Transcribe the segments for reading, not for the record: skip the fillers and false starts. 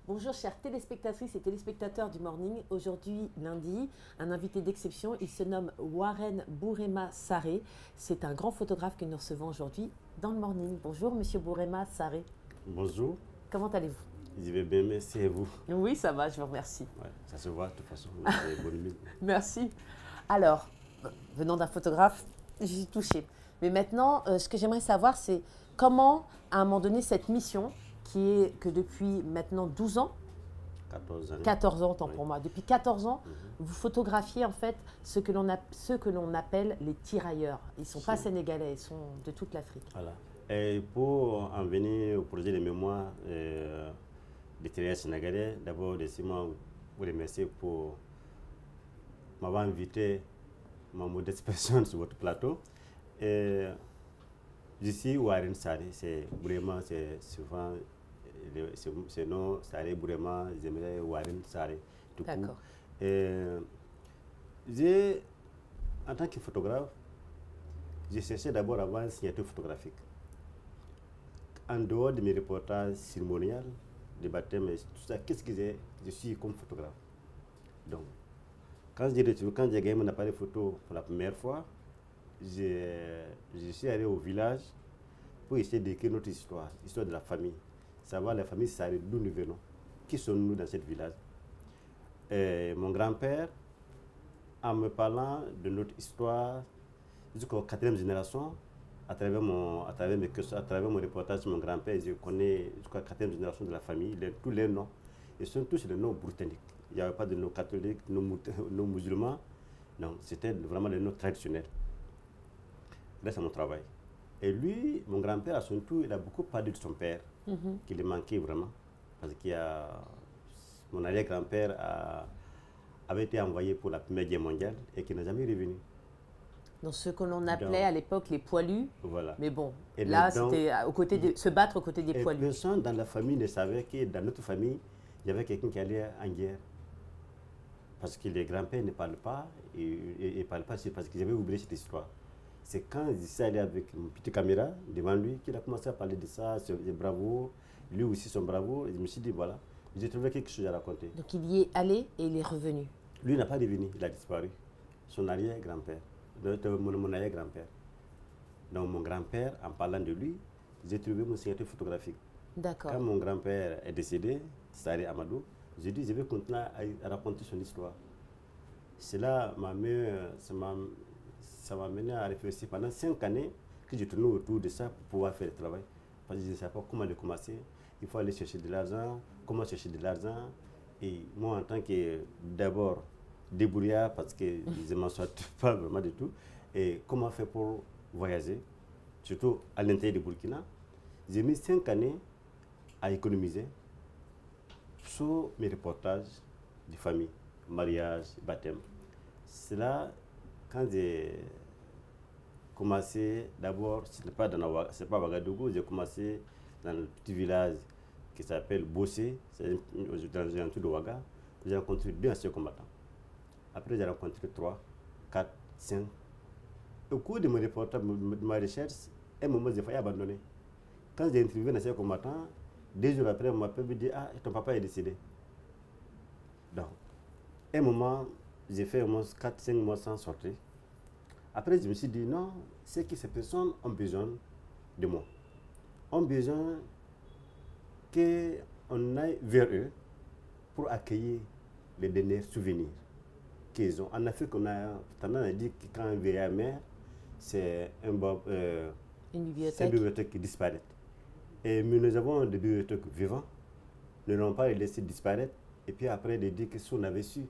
Bonjour chères téléspectatrices et téléspectateurs du Morning. Aujourd'hui, lundi, un invité d'exception. Il se nomme Warren Bourema Sarré. C'est un grand photographe que nous recevons aujourd'hui dans le Morning. Bonjour Monsieur Bourema Sarré. Bonjour. Comment allez-vous? Je vais bien, merci et vous? Oui, ça va, je vous remercie. Ouais, ça se voit de toute façon, vous avez bonne mine. Merci. Alors, venant d'un photographe, j'y suis touchée. Mais maintenant, ce que j'aimerais savoir, c'est comment, à un moment donné, cette mission, qui est que depuis maintenant 12 ans, 14 ans. 14 ans, tant Oui. pour moi, depuis 14 ans, vous photographiez en fait ceux que l'on appelle les tirailleurs. Ils ne sont pas sénégalais, ils sont de toute l'Afrique. Voilà. Et pour en venir au projet de mémoire des tirailleurs sénégalais, d'abord, laissez-moi vous remercier pour m'avoir invité, ma modeste personne, sur votre plateau. Et je suis Warren Sarré, c'est vraiment, c'est souvent, c'est non, Sarré vraiment, j'aimerais Warren Sarré. D'accord. J'ai, en tant que photographe, j'ai cherché d'abord à avoir une signature photographique. En dehors de mes reportages cérémoniels, de baptême et tout ça, qu'est-ce que je suis comme photographe? Donc, quand j'ai gagné mon appareil photo pour la première fois, je suis allé au village pour essayer d'écrire notre histoire, l'histoire de la famille. Savoir la famille Sarré, d'où nous venons, qui sommes-nous dans ce village. Et mon grand-père, en me parlant de notre histoire jusqu'aux 4e génération, à travers mon reportage sur mon grand-père, je connais jusqu'à la 4e génération de la famille, tous les noms. Ils sont tous les noms britanniques. Il n'y avait pas de noms catholiques, noms musulmans. Non, c'était vraiment des noms traditionnels. Là, c'est mon travail. Et lui, mon grand-père, à son tour, il a beaucoup parlé de son père, qui lui manquait vraiment. Parce que mon arrière-grand-père avait été envoyé pour la Première Guerre mondiale et qui n'a jamais revenu. Donc ce que l'on appelait à l'époque les poilus. Voilà. Mais bon, Et là, c'était se battre aux côtés des poilus. Personne dans la famille ne savait que dans notre famille, il y avait quelqu'un qui allait en guerre. Parce que les grands-pères ne parlent pas, et ne parlent pas, c'est parce qu'ils avaient oublié cette histoire. C'est quand je suis allé avec une petite caméra devant lui qu'il a commencé à parler de ça, c'est bravo, lui aussi son bravo, et je me suis dit voilà, j'ai trouvé quelque chose à raconter. Donc il y est allé et il est revenu. Lui n'a pas revenu, il a disparu. Son arrière-grand-père, mon arrière-grand-père. Donc mon grand-père, en parlant de lui, j'ai trouvé mon signature photographique. D'accord. Quand mon grand-père est décédé, Sarré Amadou, j'ai dit je vais continuer à raconter son histoire. Cela ça m'a mené à réfléchir pendant 5 années que je tournais autour de ça pour pouvoir faire le travail. Parce que je ne savais pas comment le commencer. Il faut aller chercher de l'argent, comment chercher de l'argent. Et moi, en tant que d'abord débrouillard, parce que je ne m'en sortais pas vraiment du tout, et comment faire pour voyager, surtout à l'intérieur du Burkina, j'ai mis 5 années à économiser sur mes reportages de famille, mariage, baptême. C'est là, quand j'ai commencé, d'abord, ce n'est pas pas Ouagadougou, j'ai commencé dans le petit village qui s'appelle Bossé, c'est dans les alentours de Ouaga. J'ai rencontré 2 anciens combattants. Après, j'ai rencontré 3, 4, 5. Au cours de mon reportage, de ma recherche, un moment, j'ai failli abandonner. Quand j'ai interviewé un ancien combattant, 2 jours après, on m'a dit ah, ton papa est décédé. Donc, un moment, j'ai fait au moins 4-5 mois sans sortir. Après, je me suis dit non, c'est que ces personnes ont besoin de moi. Ont besoin qu'on aille vers eux pour accueillir les derniers souvenirs qu'ils ont. En Afrique, on a tendance à dire que quand un vieillard meurt, c'est Une une bibliothèque qui disparaît. Et nous avons des bibliothèques vivantes, nous n'allons pas les laisser disparaître, et puis après de dire que si on avait su.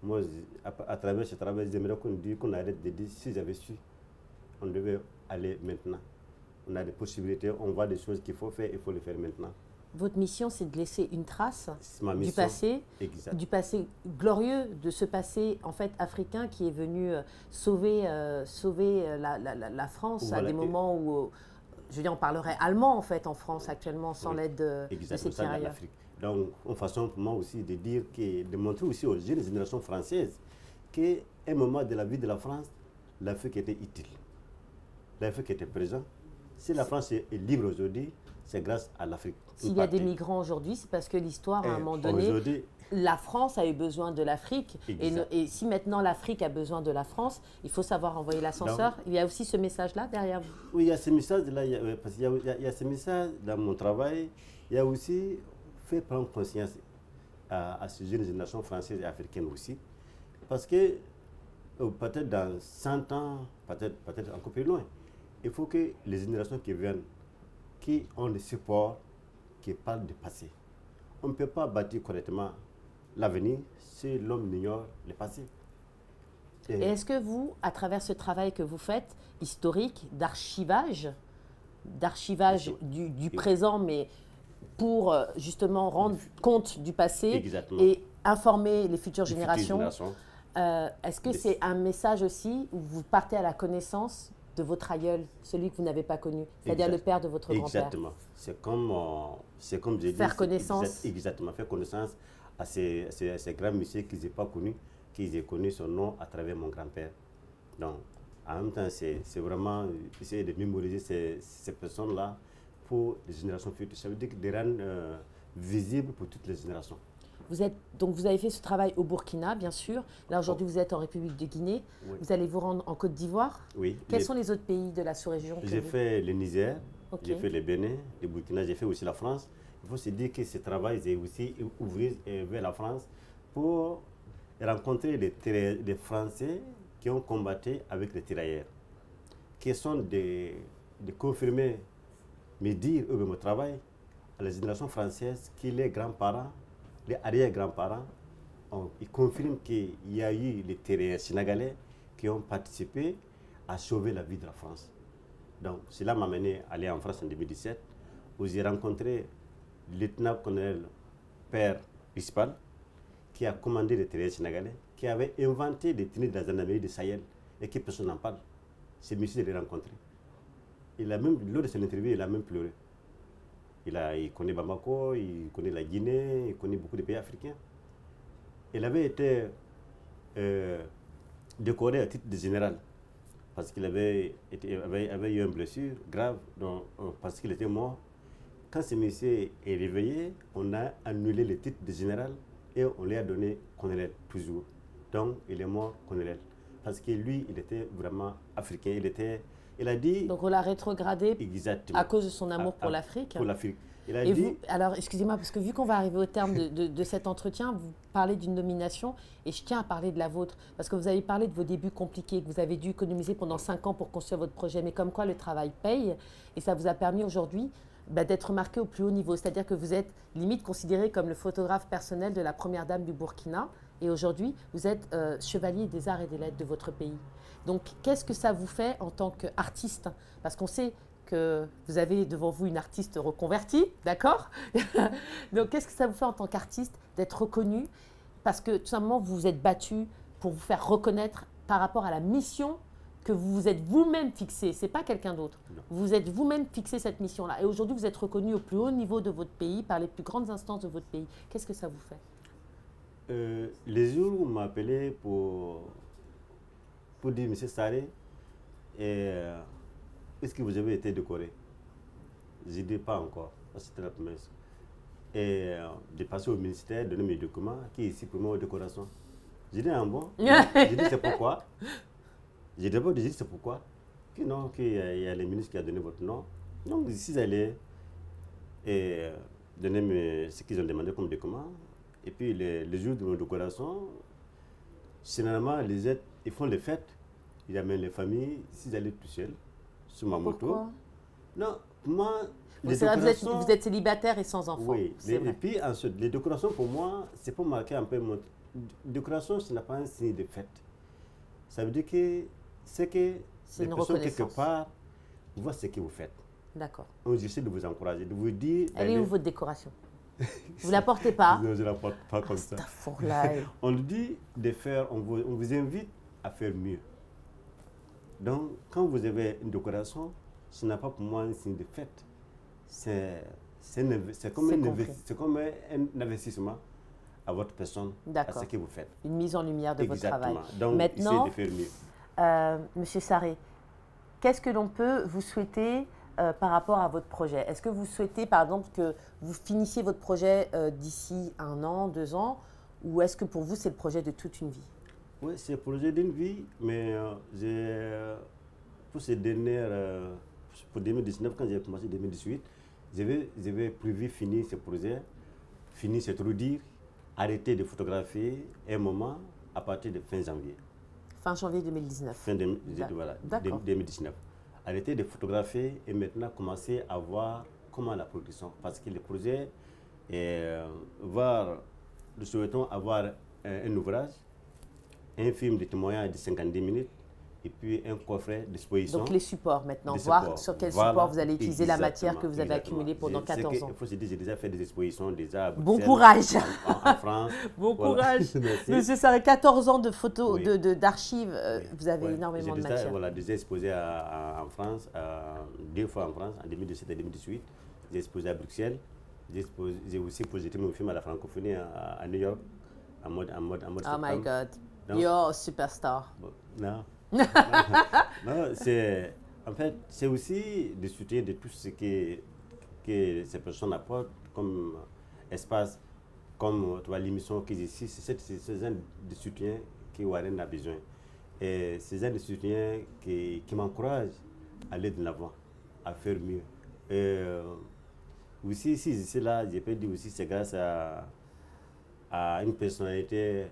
Moi, à travers ce travail, j'aimerais qu'on arrête de dire si j'avais su, on devait aller maintenant. On a des possibilités, on voit des choses qu'il faut faire, il faut les faire maintenant. Votre mission, c'est de laisser une trace du passé glorieux, de ce passé en fait africain qui est venu sauver la France à des moments où, je veux dire, on parlerait allemand en fait en France actuellement sans l'aide de ces tirailleurs. Donc, une façon pour moi aussi de dire de montrer aussi aux jeunes générations françaises qu'à un moment de la vie de la France, l'Afrique était utile, l'Afrique était présente. Si la France est libre aujourd'hui, c'est grâce à l'Afrique. S'il y a des migrants aujourd'hui, c'est parce que l'histoire, à un moment donné, la France a eu besoin de l'Afrique. Et si maintenant l'Afrique a besoin de la France, il faut savoir envoyer l'ascenseur. Il y a aussi ce message-là derrière vous. Oui, il y a ce message-là, parce qu'il y a ce message dans mon travail. Il y a aussi fait prendre conscience à ces jeunes générations françaises et africaines aussi. Parce que peut-être dans 100 ans, peut-être encore plus loin, il faut que les générations qui viennent, qui ont le support, qui parlent du passé. On ne peut pas bâtir correctement l'avenir si l'homme ignore le passé. Et est-ce que vous, à travers ce travail que vous faites, historique, d'archivage du présent, mais pour justement rendre compte du passé et informer les futures générations, est-ce que c'est un message aussi où vous partez à la connaissance de votre aïeul, celui que vous n'avez pas connu, c'est-à-dire le père de votre grand-père? Exactement. C'est comme j'ai dit. Faire connaissance. Exactement. Faire connaissance à ces grands messieurs qu'ils n'aient pas connus, qu'ils aient connu son nom à travers mon grand-père. Donc, en même temps, c'est vraiment essayer de mémoriser ces personnes-là pour les générations futures. Ça veut dire de les rendre visibles pour toutes les générations. Donc vous avez fait ce travail au Burkina, bien sûr. Là, aujourd'hui, vous êtes en République de Guinée. Oui. Vous allez vous rendre en Côte d'Ivoire. Oui. Quels sont les autres pays de la sous-région? J'ai fait le Niger, j'ai fait le Bénin, le Burkina, j'ai fait aussi la France. Il faut se dire que ce travail est aussi ouvert vers la France pour rencontrer des Français qui ont combattu avec les tirailleurs, qui sont de confirmer, me dire, eux, mon travail, à la génération française, que les grands-parents, les arrière-grands-parents, ils confirment qu'il y a eu les tirailleurs sénégalais qui ont participé à sauver la vie de la France. Donc, cela m'a mené à aller en France en 2017, où j'ai rencontré le lieutenant-colonel Père Rispal, qui a commandé les tirailleurs sénégalais, qui avait inventé des tenues de la gendarmerie de Sahel et que personne n'en parle. C'est monsieur de les rencontrer. Lors de son interview, il a même pleuré. Il connaît Bamako, il connaît la Guinée, il connaît beaucoup de pays africains. Il avait été décoré à titre de général parce qu'il avait eu une blessure grave, parce qu'il était mort. Quand ce monsieur est réveillé, on a annulé le titre de général et on lui a donné colonel toujours. Donc il est mort colonel. Parce que lui, il était vraiment africain. Il a dit... Donc on l'a rétrogradé exactement, à cause de son amour pour l'Afrique. Pour l'Afrique. Il a et dit... vous, alors excusez-moi, parce que vu qu'on va arriver au terme de cet entretien, vous parlez d'une nomination et je tiens à parler de la vôtre. Parce que vous avez parlé de vos débuts compliqués, que vous avez dû économiser pendant 5 ans pour construire votre projet. Mais comme quoi le travail paye et ça vous a permis aujourd'hui d'être remarqué au plus haut niveau. C'est-à-dire que vous êtes limite considéré comme le photographe personnel de la première dame du Burkina. Et aujourd'hui, vous êtes chevalier des arts et des lettres de votre pays. Donc, qu'est-ce que ça vous fait en tant qu'artiste? Parce qu'on sait que vous avez devant vous une artiste reconvertie, d'accord? Donc, qu'est-ce que ça vous fait en tant qu'artiste d'être reconnu? Parce que tout simplement, vous vous êtes battu pour vous faire reconnaître par rapport à la mission que vous vous êtes vous-même fixée. Ce n'est pas quelqu'un d'autre. Vous êtes vous-même fixé cette mission-là. Et aujourd'hui, vous êtes reconnu au plus haut niveau de votre pays, par les plus grandes instances de votre pays. Qu'est-ce que ça vous fait? Les jours où on m'a appelé pour dire, M. Sarré, est-ce que vous avez été décoré? Je dis pas encore, c'était la promesse. Et de passer au ministère, donner mes documents, qui est ici pour moi aux décorations. Je dis, ah bon? Je dis, c'est pourquoi? J'ai d'abord dit, c'est pourquoi? Qu'il y a le ministre qui a donné votre nom. Donc, ici, j'allais donner ce qu'ils ont demandé comme document. Et puis, les jours de nos décorations, généralement, ils font les fêtes. Ils amènent les familles. Ici, j'allais tout seul, sur ma moto. Pourquoi? Non, moi, les décorations... Vous êtes célibataire et sans enfant. Oui, et puis ensuite, les décorations, pour moi, c'est pour marquer un peu mon... Décoration, ce n'est pas un signe de fête. Ça veut dire que c'est que les personnes, quelque part, voient ce que vous faites. D'accord. Donc, j'essaie de vous encourager, de vous dire... Elle est où votre décoration? Vous ne la portez pas? Non, je ne la porte pas comme ça. On nous dit de faire, on vous invite à faire mieux. Donc, quand vous avez une décoration, ce n'est pas pour moi un signe de fête. C'est comme un investissement à votre personne, à ce que vous faites. Une mise en lumière de votre travail. Donc, maintenant, essayez de faire mieux. Monsieur Sarré, qu'est-ce que l'on peut vous souhaiter par rapport à votre projet? Est-ce que vous souhaitez, par exemple, que vous finissiez votre projet d'ici 1 an, 2 ans, ou est-ce que pour vous, c'est le projet de toute une vie? Oui, c'est le projet d'une vie, mais pour ces dernières, pour 2019, quand j'ai commencé 2018, j'avais prévu finir ce projet, finir, c'est trop dire, arrêter de photographier un moment à partir de fin janvier. Fin janvier 2019. Voilà, 2019. Arrêter de photographier et maintenant commencer à voir comment la production, parce que le projet, nous souhaitons avoir un ouvrage, un film de témoignage de 50 minutes et puis un coffret d'exposition. Donc les supports maintenant, voir sur quel support vous allez utiliser la matière que vous avez accumulée pendant 14 ans. Il faut se dire, j'ai déjà fait des expositions déjà à Bruxelles, bon courage en France. Bon courage. Monsieur Sarré, 14 ans de photos, d'archives, vous avez énormément de matière. Voilà, déjà exposé en France, 2 fois en France, en 2017 et 2018. J'ai exposé à Bruxelles. J'ai aussi projeté mon film à la francophonie à New York, en mode Oh my God, you're a superstar. Non. Non, en fait, c'est aussi de soutien de tout ce que ces personnes apportent comme espace, comme l'émission qui est ici. C'est ce genre de soutien que Warren a besoin. Et c'est ce genre de soutien qui m'encourage à aller de l'avant, à faire mieux. Aussi, ici, là, je peux dire aussi, c'est grâce à une personnalité,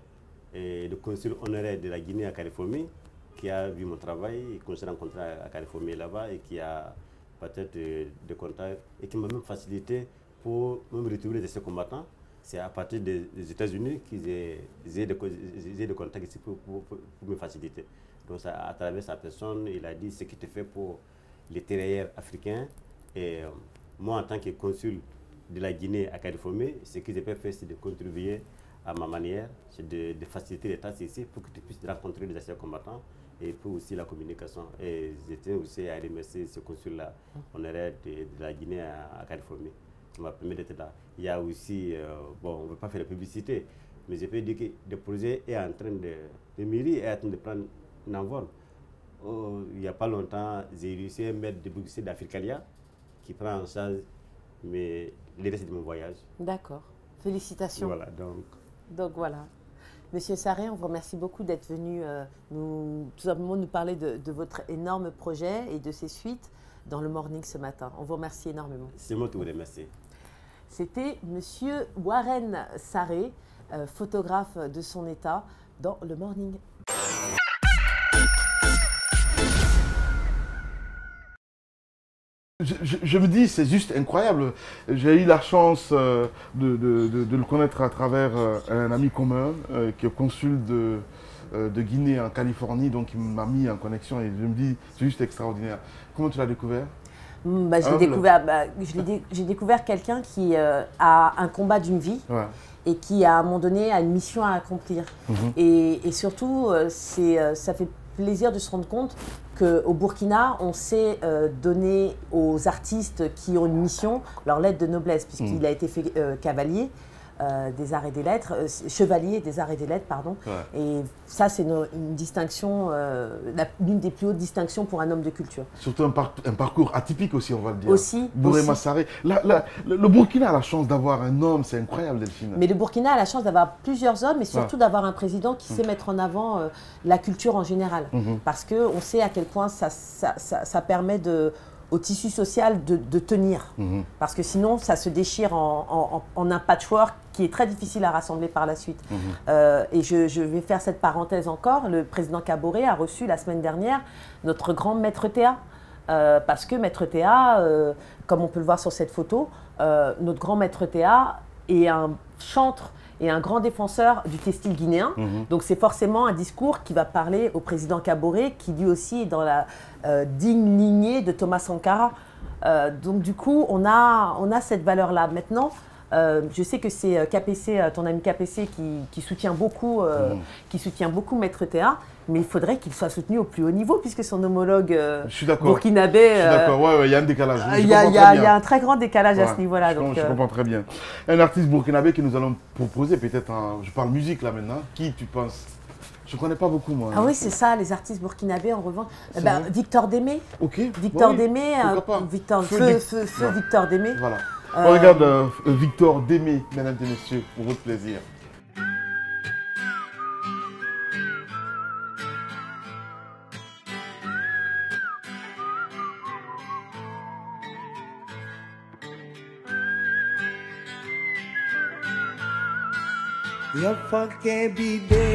le consul honoraire de la Guinée à Californie, qui a vu mon travail, qu'on s'est rencontré à Californie là-bas et qui a peut-être des contacts et qui m'a même facilité pour me retrouver ces combattants. C'est à partir des États-Unis qu'ils j'ai des contacts ici pour me faciliter. Donc à travers sa personne, il a dit ce qu'il te fait pour les terrailleurs africains. Et moi, en tant que consul de la Guinée à Californie, ce que j'ai pu faire, c'est de contribuer à ma manière, c'est de faciliter les tâches ici pour que tu puisses rencontrer les anciens combattants et pour aussi la communication. Et je tiens aussi à remercier ce consul-là, honoraire de la Guinée à Californie, qui m'a permis d'être là. Il y a aussi, bon, on ne veut pas faire de publicité, mais je peux dire que le projet est en train de mûrir, est en train de prendre un envol. Il n'y a pas longtemps, j'ai réussi à mettre de Bruxelles d'Africalia, qui prend en charge les restes de mon voyage. D'accord. Félicitations. Voilà, donc voilà. Monsieur Sarré, on vous remercie beaucoup d'être venu tout simplement nous parler de votre énorme projet et de ses suites dans le Morning ce matin. On vous remercie énormément. C'est moi qui vous remercie. C'était Monsieur Warren Sarré, photographe de son état, dans le Morning. Je me dis, c'est juste incroyable. J'ai eu la chance de le connaître à travers un ami commun qui est consul de Guinée en Californie, donc il m'a mis en connexion et je me dis, c'est juste extraordinaire. Comment tu l'as découvert? J'ai découvert quelqu'un qui a un combat d'une vie et qui, à un moment donné, a une mission à accomplir. Et surtout, ça fait plaisir de se rendre compte qu'au Burkina, on sait donner aux artistes qui ont une mission leur lettre de noblesse, puisqu'il a été fait cavalier des arts et des lettres, chevalier des arts et des lettres, pardon. Et ça, c'est une distinction, l'une des plus hautes distinctions pour un homme de culture. Surtout un parcours atypique aussi, on va le dire. Aussi. Bourema Sarré. Le Burkina a la chance d'avoir un homme, c'est incroyable, Delphine. Mais le Burkina a la chance d'avoir plusieurs hommes, et surtout d'avoir un président qui sait mettre en avant la culture en général. Parce qu'on sait à quel point ça permet au tissu social de tenir. Parce que sinon, ça se déchire en un patchwork qui est très difficile à rassembler par la suite. Et je vais faire cette parenthèse encore. Le président Kaboré a reçu la semaine dernière notre grand maître Théa. Parce que maître Théa, comme on peut le voir sur cette photo, notre grand maître Théa est un chantre et un grand défenseur du textile guinéen. Donc c'est forcément un discours qui va parler au président Kaboré, qui lui aussi est dans la digne lignée de Thomas Sankara. Donc du coup, on a cette valeur-là. Maintenant, je sais que c'est KPC, ton ami KPC, qui soutient beaucoup Maître Théa, mais il faudrait qu'il soit soutenu au plus haut niveau, puisque son homologue burkinabé… Je suis d'accord, il y a un décalage. Il y a un très grand décalage à ce niveau-là. Je comprends très bien. Un artiste burkinabé que nous allons proposer, peut-être, je parle musique là maintenant, qui tu penses Je ne connais pas beaucoup, moi. Ah oui, c'est ça, les artistes burkinabés, en revanche. Victor Démé. Ok. Victor Démé, Feu Victor Démé. Voilà. On regarde Victor Démé, mesdames et messieurs, pour votre plaisir. Yafa kebide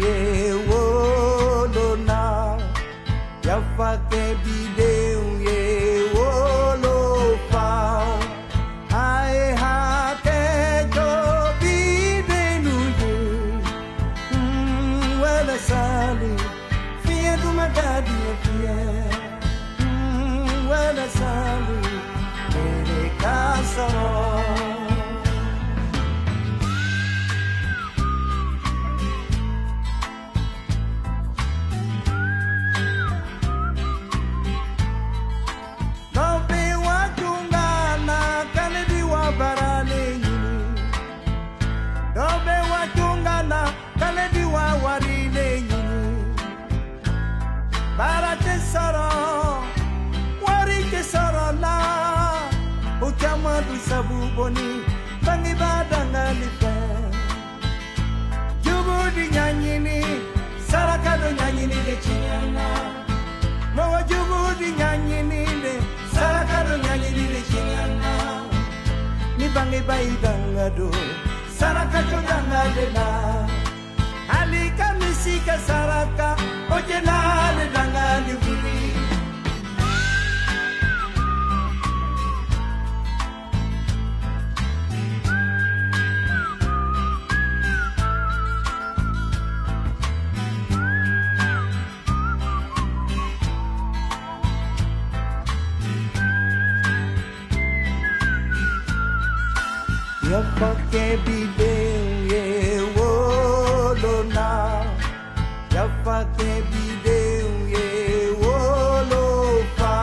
ye wolona, yafa kebide ye wolofa, ai ha ke jo bide nuye, wala sali, fiye du magadi fiye, wala sali, mere kasaro. Sabu boni bangi badanga lipe jubu di nyanyini saraka do nyanyini de chinyana mawa jubu di nyanyini de saraka do nyanyini de chinyana ni bangi baidanga do saraka do danga de na halika misika saraka ojena de danga ni vili. Yafa kebide ye wolona, yafa kebide ye wolofa,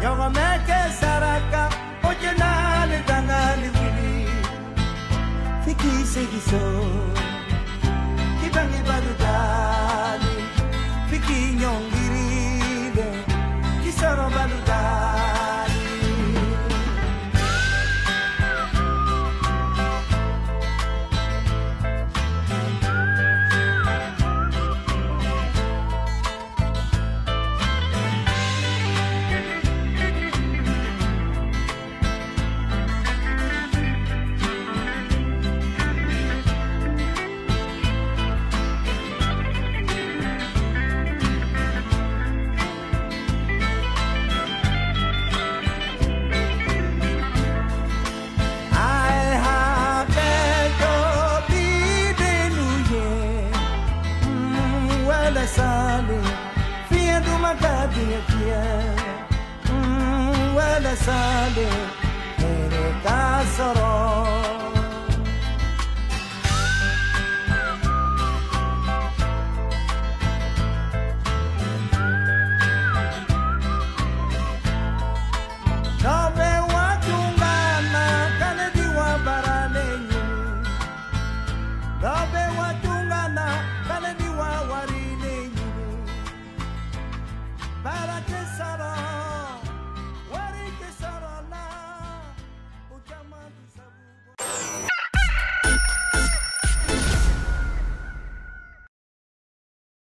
nyoga meke saraka ojena le danga le vili, fiki segiso, kibangi baludani, fiki nyongiride, kisoro baludani. Sale, mere kasaro. Dobe watungana kale diwa baraleni, dobe watungana kale diwa warileni, barake saro.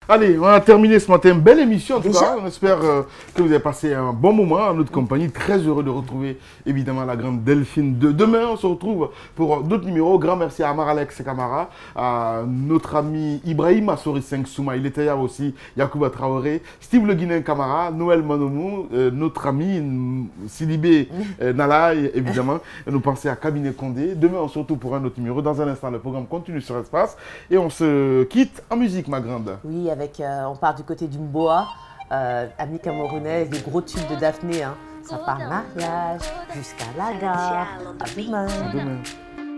Allez, on a terminé ce matin. Belle émission en tout cas. On espère que vous avez passé un bon moment en notre compagnie. Très heureux de retrouver évidemment la grande Delphine. Demain, on se retrouve pour d'autres numéros. Grand merci à Amar Alex Camara, à notre ami Ibrahim Assori 5 Souma. Il était là aussi, Yacouba Traoré, Steve Le Guinéen Camara, Noël Manoumou, notre ami Sidibé Nalaï, évidemment. Et nous pensons à Cabinet Condé. Demain, on se retrouve pour un autre numéro. Dans un instant, le programme continue sur Espace. Et on se quitte en musique, ma grande. Oui, on part du côté du Mboa, amis camerounais, des gros tubes de Daphné. Hein. Ça part mariage jusqu'à la gare. À demain. À demain.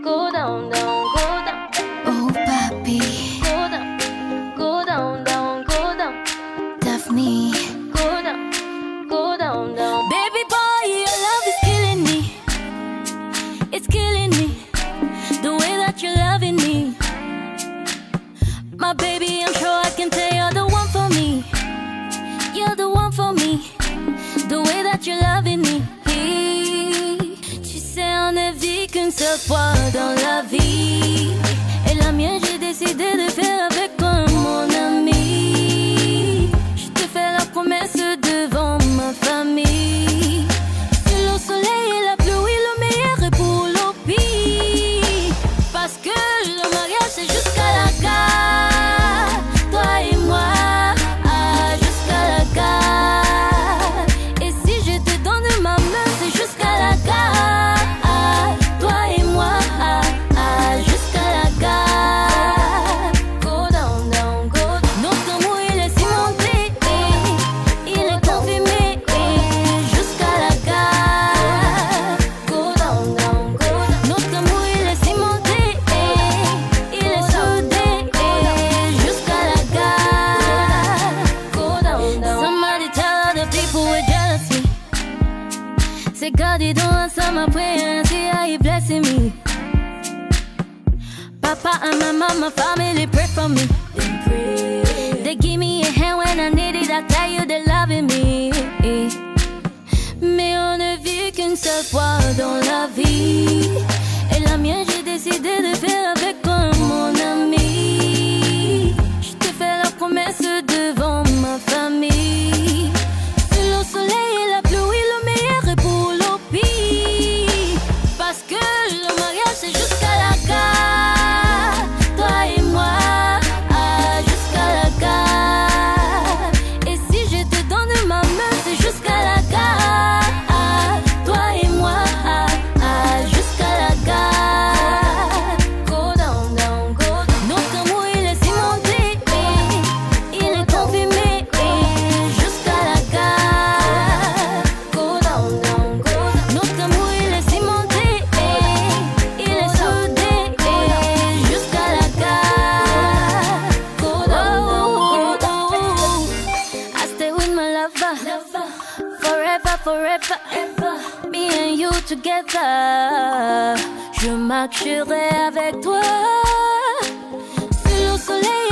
Go down, down, go down. Oh, papi. Go down, go down, down, go down. Daphne. Go down, go down, down. Baby boy, your love is killing me. It's killing me. The way that you're loving me. my baby, I'm sure I can tell you're the one for me. You're the one for me. The way that you're loving me. Tu sais, on ne vit qu'une seule fois dans la vie. Et la mienne, j'ai décidé de faire avec toi, mon ami. Je te fais la promesse devant ma famille. Sous le soleil et la pluie, le meilleur est pour le pire. Parce que le mariage, c'est jusqu'à la gare. Toi et moi, jusqu'à la gare. Et si je te donne ma main, c'est jusqu'à la gare. Toi et moi, jusqu'à la gare. Go down, down, go down. Notre amour, il est cimenté, il est confirmé, jusqu'à la gare. Go down, down, go down. Notre amour, il est cimenté, il est soudé, jusqu'à la gare. Go down, down. Somebody tell other people we're jealousy. Say God, you don't answer my prayer, see how you blessing me. Papa and my mama, family pray for me. They give me a hand when I need it. I tell you they're loving me. Mais on ne vit qu'une seule fois dans la vie. Et la mienne, j'ai décidé de faire avec toi, mon ami. Je te fais la promesse devant ma famille. Sous le soleil et la pluie, le meilleur est pour le pire. Parce que le mariage, c'est jusqu'à la gare. Toi et moi, jusqu'à la gare. Et si je te donne ma main, c'est jusqu'à la gare. Toi et moi, jusqu'à la gare. Go down, down, go down. Notre amour, il est cimenté, il est confirmé, jusqu'à la gare. Go down, down, go down. Notre amour, il est cimenté, il est soudé, jusqu'à la gare. Go down, down, go down. I stay with my lover, forever, forever. Me and you together. Je marcherai avec toi. Sous le soleil